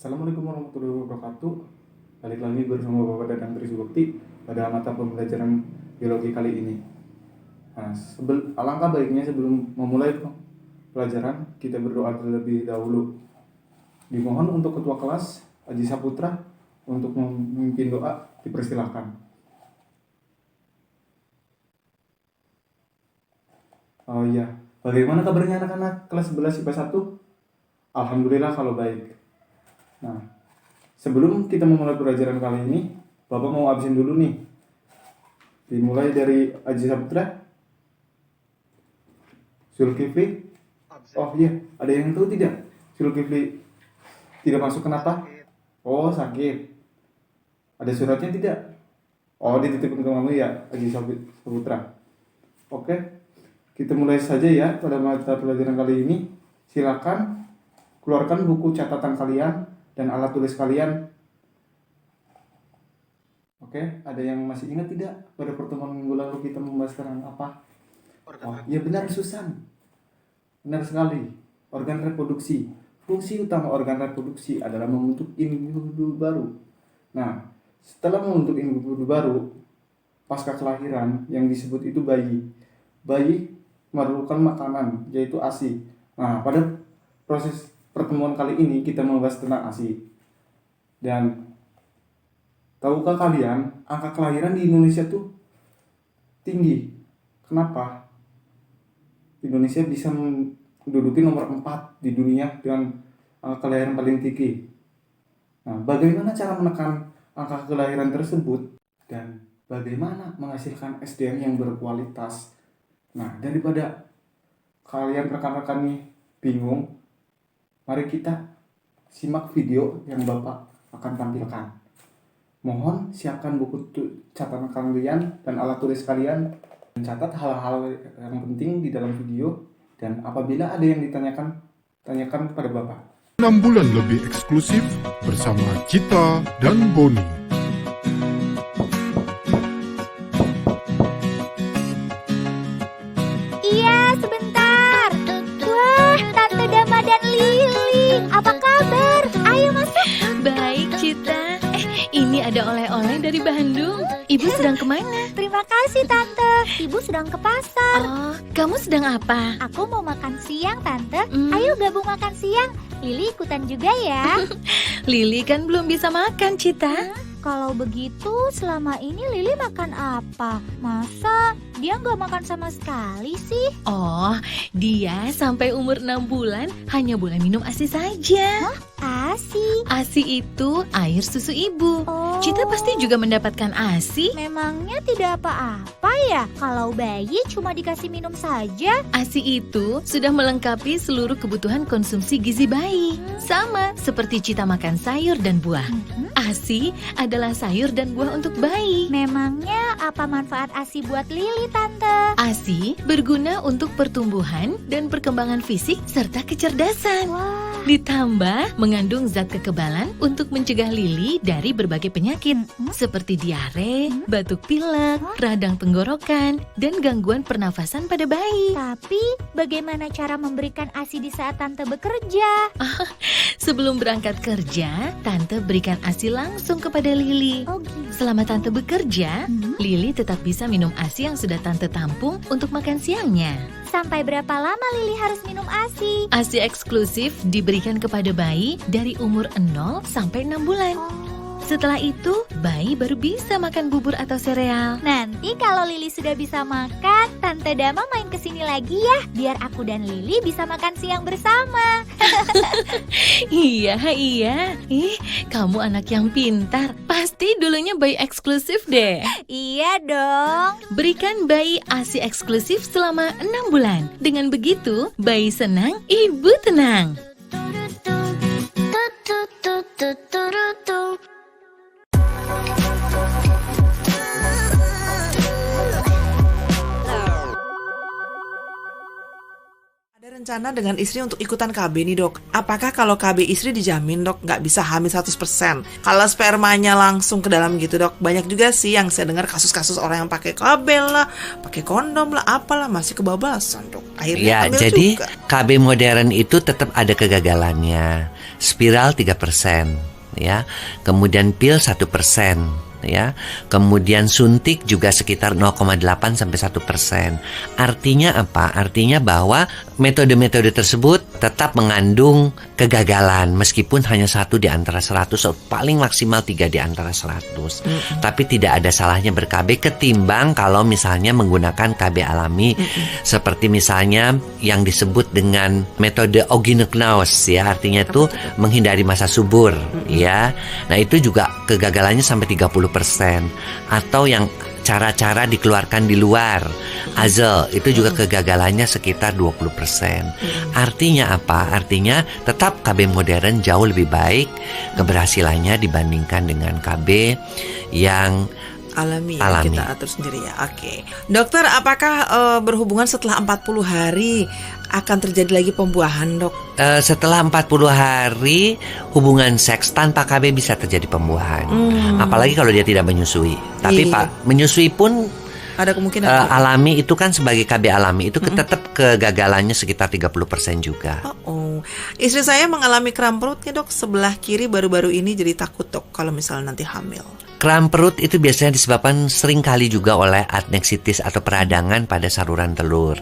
Assalamualaikum warahmatullahi wabarakatuh. Balik lagi bersama Bapak Dadang Trisubakti pada mata pembelajaran biologi kali ini. Nah, alangkah baiknya sebelum memulai pelajaran kita berdoa terlebih dahulu. Dimohon untuk Ketua Kelas Aji Saputra untuk memimpin doa, dipersilahkan. Oh iya, bagaimana kabarnya anak-anak kelas 11 IPA 1? Alhamdulillah kalau baik. Nah, sebelum kita memulai pelajaran kali ini, Bapak mau absen dulu nih. Dimulai dari Aji Saputra, Zulkifli. Oh iya, ada yang tahu tidak? Zulkifli tidak masuk kenapa? Oh, sakit. Ada suratnya tidak? Oh, dititipkan ke kamu ya, Aji Saputra. Oke, kita mulai saja ya pada mata pelajaran kali ini. Silakan keluarkan buku catatan kalian dan alat tulis kalian. Oke, ada yang masih ingat tidak pada pertemuan minggu lalu kita membahas tentang apa? Oh, ya benar Susan. Benar sekali. Organ reproduksi. Fungsi utama organ reproduksi adalah membentuk individu baru. Nah, setelah membentuk individu baru, pasca kelahiran yang disebut itu bayi. Bayi memerlukan makanan, yaitu ASI. Nah, pada proses pertemuan kali ini kita membahas tentang ASI. Dan tahukah kalian angka kelahiran di Indonesia tuh tinggi? Kenapa? Indonesia bisa menduduki nomor 4 di dunia dengan angka kelahiran paling tinggi. Nah, bagaimana cara menekan angka kelahiran tersebut dan bagaimana menghasilkan SDM yang berkualitas? Nah, daripada kalian rekan-rekan nih bingung, mari kita simak video yang Bapak akan tampilkan. Mohon siapkan buku catatan kalian dan alat tulis kalian. Catat hal-hal yang penting di dalam video. Dan apabila ada yang ditanyakan, tanyakan kepada Bapak. 6 bulan lebih eksklusif bersama Cita dan Boni. Iya, sebentar. Wah, Tante Dama dan Lili. Apa kabar? Ayo masuk. Baik, Cita. Ini ada oleh-oleh dari Bandung. Ibu sedang kemana? Terima kasih, Tante. Ibu sedang ke pasar. Oh, kamu sedang apa? Aku mau makan siang, Tante. Ayo gabung makan siang. Lili ikutan juga ya. Lili kan belum bisa makan, Cita. Kalau begitu, selama ini Lili makan apa? Masa dia nggak makan sama sekali sih? Oh, dia sampai umur 6 bulan hanya boleh minum ASI saja. ASI. ASI itu air susu ibu. Oh. Cita pasti juga mendapatkan ASI. Memangnya tidak apa-apa ya kalau bayi cuma dikasih minum saja? ASI itu sudah melengkapi seluruh kebutuhan konsumsi gizi bayi. Sama seperti Cita makan sayur dan buah. ASI adalah sayur dan buah untuk bayi. Memangnya apa manfaat ASI buat Lili, Tante? ASI berguna untuk pertumbuhan dan perkembangan fisik serta kecerdasan. Wah. Ditambah mengandung zat kekebalan untuk mencegah Lili dari berbagai penyakit seperti diare, batuk pilek, radang tenggorokan, dan gangguan pernafasan pada bayi. Tapi bagaimana cara memberikan ASI di saat Tante bekerja? Sebelum berangkat kerja, Tante berikan ASI langsung kepada Lili. Oh gitu. Selama Tante bekerja, Lili tetap bisa minum ASI yang sudah Tante tampung untuk makan siangnya. Sampai berapa lama Lili harus minum ASI? ASI eksklusif diberikan kepada bayi dari umur 0 sampai 6 bulan. Setelah itu, bayi baru bisa makan bubur atau sereal. Nanti kalau Lili sudah bisa makan, Tante Dama main kesini lagi ya, biar aku dan Lili bisa makan siang bersama. Iya. Ih, kamu anak yang pintar. Pasti dulunya bayi eksklusif deh. Iya dong. Berikan bayi ASI eksklusif selama 6 bulan. Dengan begitu, bayi senang, ibu tenang. Ada Rencana dengan istri untuk ikutan KB nih dok. Apakah kalau KB istri dijamin dok nggak bisa hamil 100%? Kalau spermanya langsung ke dalam gitu dok. Banyak juga sih yang saya dengar kasus-kasus orang yang pakai KB lah, pakai kondom lah, apalah masih kebablasan dok. Akhirnya Ya, hamil jadi juga. KB modern itu tetap ada kegagalannya. Spiral 3%, ya. Kemudian pil 1%. Ya, kemudian suntik juga sekitar 0,8 sampai 1%. Artinya apa? Artinya bahwa metode-metode tersebut tetap mengandung kegagalan meskipun hanya 1 di antara 100 atau paling maksimal 3 di antara 100. Tapi tidak ada salahnya ber-KB ketimbang kalau misalnya menggunakan KB alami seperti misalnya yang disebut dengan metode Ogynogenos ya, artinya itu menghindari masa subur ya. Nah, itu juga kegagalannya sampai 30%. Atau yang cara-cara dikeluarkan di luar azal itu juga kegagalannya sekitar 20%. Artinya apa? Artinya tetap KB modern jauh lebih baik keberhasilannya dibandingkan dengan KB yang Alami, Alami. kita atur sendiri ya. Oke. Dokter, apakah berhubungan setelah 40 hari akan terjadi lagi pembuahan, dok? Setelah 40 hari hubungan seks tanpa KB bisa terjadi pembuahan. Apalagi kalau dia tidak menyusui. Tapi Iya. Pak, menyusui pun Ada kemungkinan alami itu kan sebagai KB alami itu tetap kegagalannya sekitar 30% juga. Oh, istri saya mengalami kram perutnya dok sebelah kiri baru-baru ini, jadi takut dok kalau misalnya nanti hamil. Kram perut itu biasanya disebabkan seringkali juga oleh adneksitis atau peradangan pada saluran telur.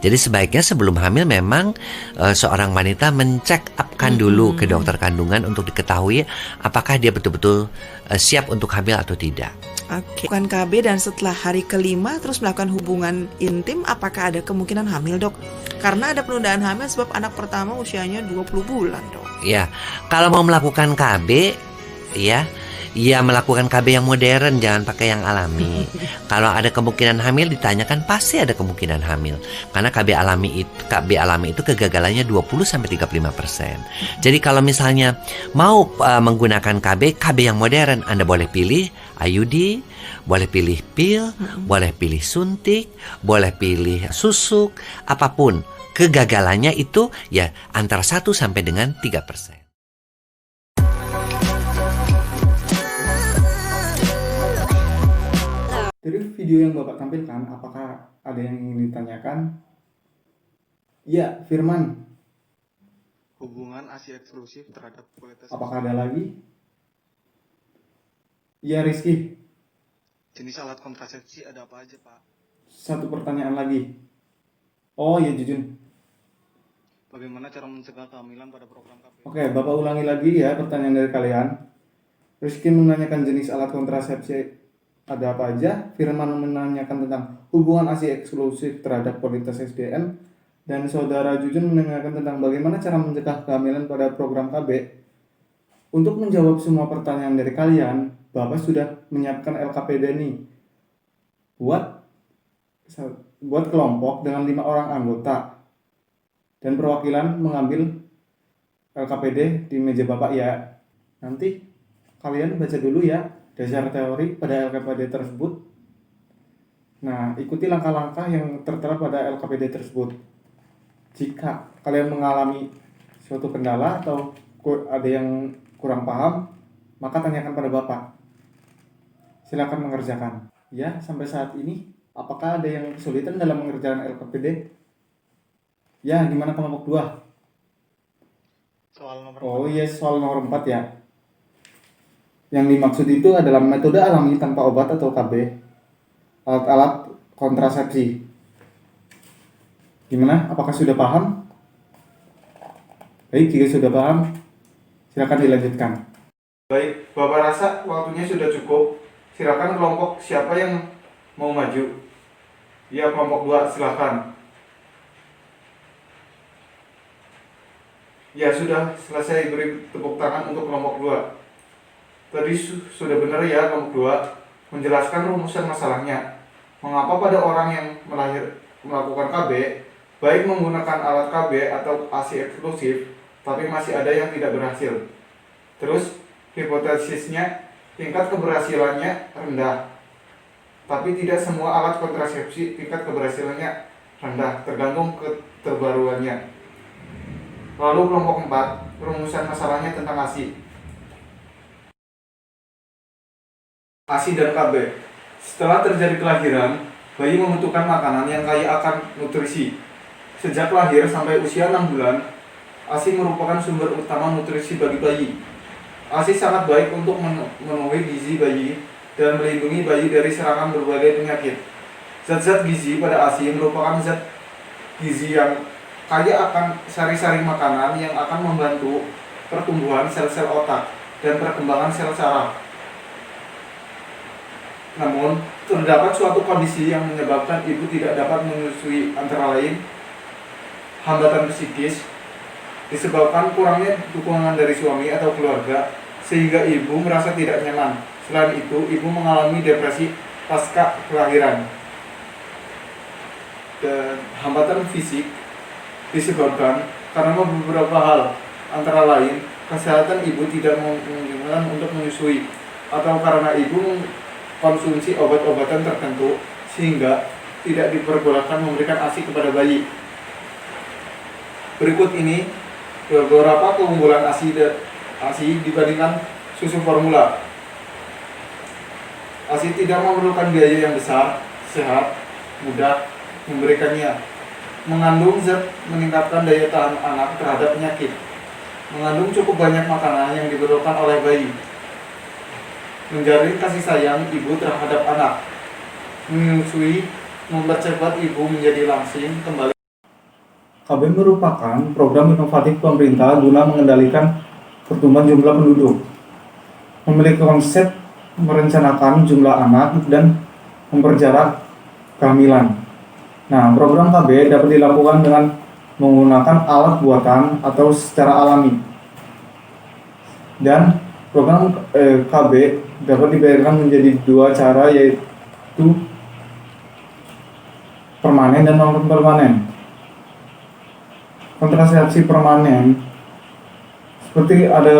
Jadi sebaiknya sebelum hamil memang seorang wanita mencek upkan dulu ke dokter kandungan untuk diketahui apakah dia betul-betul siap untuk hamil atau tidak. Oke. Bukan KB dan setelah hari kelima terus melakukan hubungan intim, apakah ada kemungkinan hamil dok? Karena ada penundaan hamil sebab anak pertama usianya 20 bulan dok. Ya, kalau mau melakukan KB ya melakukan KB yang modern, jangan pakai yang alami. Kalau ada kemungkinan hamil ditanyakan, pasti ada kemungkinan hamil. Karena KB alami itu kegagalannya 20-35%. Jadi kalau misalnya mau menggunakan KB yang modern, Anda boleh pilih IUD, boleh pilih pil, boleh pilih suntik, boleh pilih susuk, apapun. Kegagalannya itu ya antara 1 sampai dengan 3%. Dari video yang Bapak tampilkan, apakah ada yang ingin ditanyakan? Ya, Firman, Hubungan ASI eksklusif terhadap kualitas apakah ada lagi? Ya, Rizky, jenis alat kontrasepsi ada apa aja, Pak? satu pertanyaan lagi. Oh ya, Jujun. Bagaimana cara mencegah kehamilan pada program KB? Oke, Bapak ulangi lagi ya pertanyaan dari kalian. Rizky menanyakan jenis alat kontrasepsi ada apa aja. Firman menanyakan tentang hubungan ASI eksklusif terhadap kualitas SDN. Dan saudara Jujun menanyakan tentang bagaimana cara mencegah kehamilan pada program KB. Untuk menjawab semua pertanyaan dari kalian, Bapak sudah menyiapkan LKPD nih. Buat kelompok dengan 5 orang anggota. Dan perwakilan mengambil LKPD di meja Bapak ya. Nanti kalian baca dulu ya dasar teori pada LKPD tersebut. Nah, ikuti langkah-langkah yang tertera pada LKPD tersebut. Jika kalian mengalami suatu kendala atau ada yang kurang paham, maka tanyakan pada Bapak. Silakan mengerjakan. Ya, sampai saat ini, apakah ada yang kesulitan dalam mengerjakan LKPD? Ya, gimana kelompok 2? Soal nomor Oh iya, soal nomor 4 ya. Yang dimaksud itu adalah metode alami tanpa obat atau KB. Alat-alat kontrasepsi. Gimana? Apakah sudah paham? Baik, jika sudah paham, silakan dilanjutkan. Baik, Bapak rasa waktunya sudah cukup. Silakan kelompok siapa yang mau maju. Ya, kelompok 2 silakan. Ya, sudah selesai, beri tepuk tangan untuk kelompok 2. Tadi sudah benar ya kelompok 2 menjelaskan rumusan masalahnya. Mengapa pada orang yang melakukan KB, baik menggunakan alat KB atau ASI eksklusif, tapi masih ada yang tidak berhasil. Terus hipotesisnya tingkat keberhasilannya rendah. Tapi tidak semua alat kontrasepsi tingkat keberhasilannya rendah, tergantung keterbaruannya. Lalu kelompok 4, perumusan masalahnya tentang ASI. ASI dan KB. Setelah terjadi kelahiran, bayi membutuhkan makanan yang kaya akan nutrisi. Sejak lahir sampai usia 6 bulan, ASI merupakan sumber utama nutrisi bagi bayi. ASI sangat baik untuk memenuhi gizi bayi dan melindungi bayi dari serangan berbagai penyakit. Zat-zat gizi pada ASI merupakan zat gizi yang kaya akan sari-sari makanan yang akan membantu pertumbuhan sel-sel otak dan perkembangan sel saraf. Namun, terdapat suatu kondisi yang menyebabkan ibu tidak dapat menyusui, antara lain hambatan psikis disebabkan kurangnya dukungan dari suami atau keluarga sehingga ibu merasa tidak nyaman. Selain itu, ibu mengalami depresi pasca kelahiran. Dan hambatan fisik disebabkan karena beberapa hal, antara lain kesehatan ibu tidak memungkinkan untuk menyusui, atau karena ibu konsumsi obat-obatan tertentu sehingga tidak diperbolehkan memberikan ASI kepada bayi. Berikut ini beberapa keunggulan ASI dibandingkan susu formula. ASI tidak memerlukan biaya yang besar, sehat, mudah memberikannya. Mengandung zat meningkatkan daya tahan anak terhadap penyakit. Mengandung cukup banyak makanan yang diperlukan oleh bayi. Menjalin kasih sayang ibu terhadap anak. Menyusui, mempercepat ibu menjadi langsing kembali. KB merupakan program inovatif pemerintah guna mengendalikan pertumbuhan jumlah penduduk. Memiliki konsep merencanakan jumlah anak dan memperjarak kehamilan. Nah, program KB dapat dilakukan dengan menggunakan alat buatan atau secara alami. Dan program KB dapat dibayarkan menjadi dua cara, yaitu permanen dan non-permanen. Kontrasepsi permanen seperti ada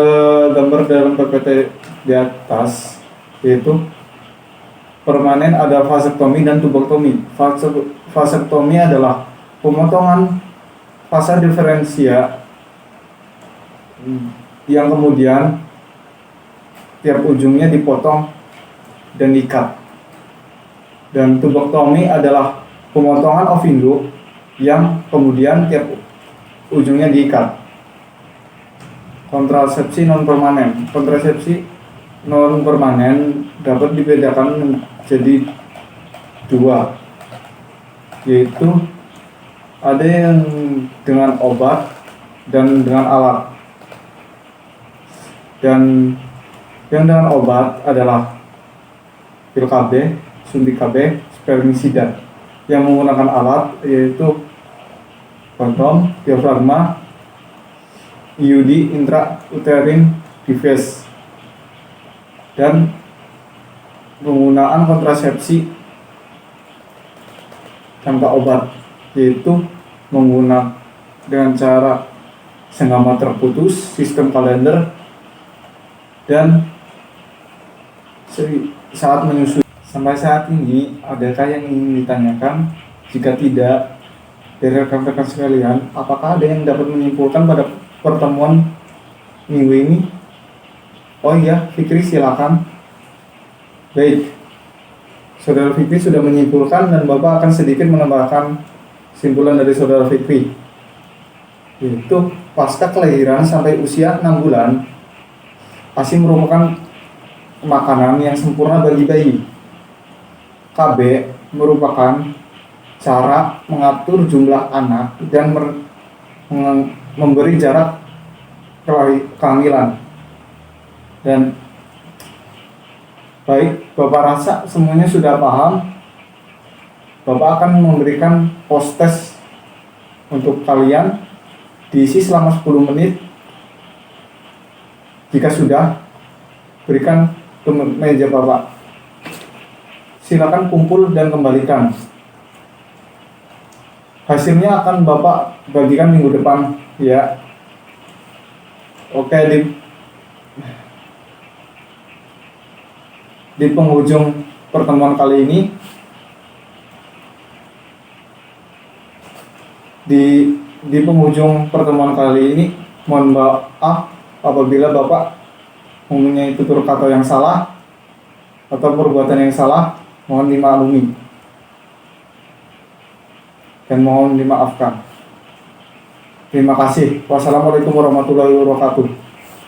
gambar dalam PPT di atas, yaitu permanen ada vasektomi dan tubektomi. Vasektomi adalah pemotongan fasa diferensia yang kemudian tiap ujungnya dipotong dan diikat. Dan tubektomi adalah pemotongan ovindo yang kemudian tiap ujungnya diikat. Kontrasepsi non permanen. Kontrasepsi non permanen dapat dibedakan menjadi dua, yaitu ada yang dengan obat dan dengan alat. Dan yang dengan obat adalah pil KB, suntik KB, spermisida. Yang menggunakan alat yaitu kondom, diafragma, IUD, intrauterine device. Dan penggunaan kontrasepsi tanpa obat, yaitu menggunakan dengan cara senggama terputus, sistem kalender, dan saat menyusui. Sampai saat ini, adakah yang ingin ditanyakan? Jika tidak, dari rekan-rekan sekalian, apakah ada yang dapat menyimpulkan pada pertemuan minggu ini? Oh iya, Fikri silakan. Baik, Saudara Fikri sudah menyimpulkan dan Bapak akan sedikit menambahkan simpulan dari Saudara Fikri, yaitu pasca kelahiran sampai usia 6 bulan, ASI merupakan makanan yang sempurna bagi bayi. KB merupakan cara mengatur jumlah anak dan memberi jarak kehamilan. Dan baik, Bapak rasa semuanya sudah paham. Bapak akan memberikan post test untuk kalian, diisi selama 10 menit. Jika sudah, berikan ke meja Bapak. Silakan kumpul dan kembalikan. Hasilnya akan Bapak bagikan minggu depan, ya. Oke, di penghujung pertemuan kali ini, di di penghujung pertemuan kali ini, mohon maaf apabila Bapak mempunyai tutur kata yang salah atau perbuatan yang salah, mohon dimaklumi dan mohon dimaafkan. Terima kasih. Wassalamualaikum warahmatullahi wabarakatuh.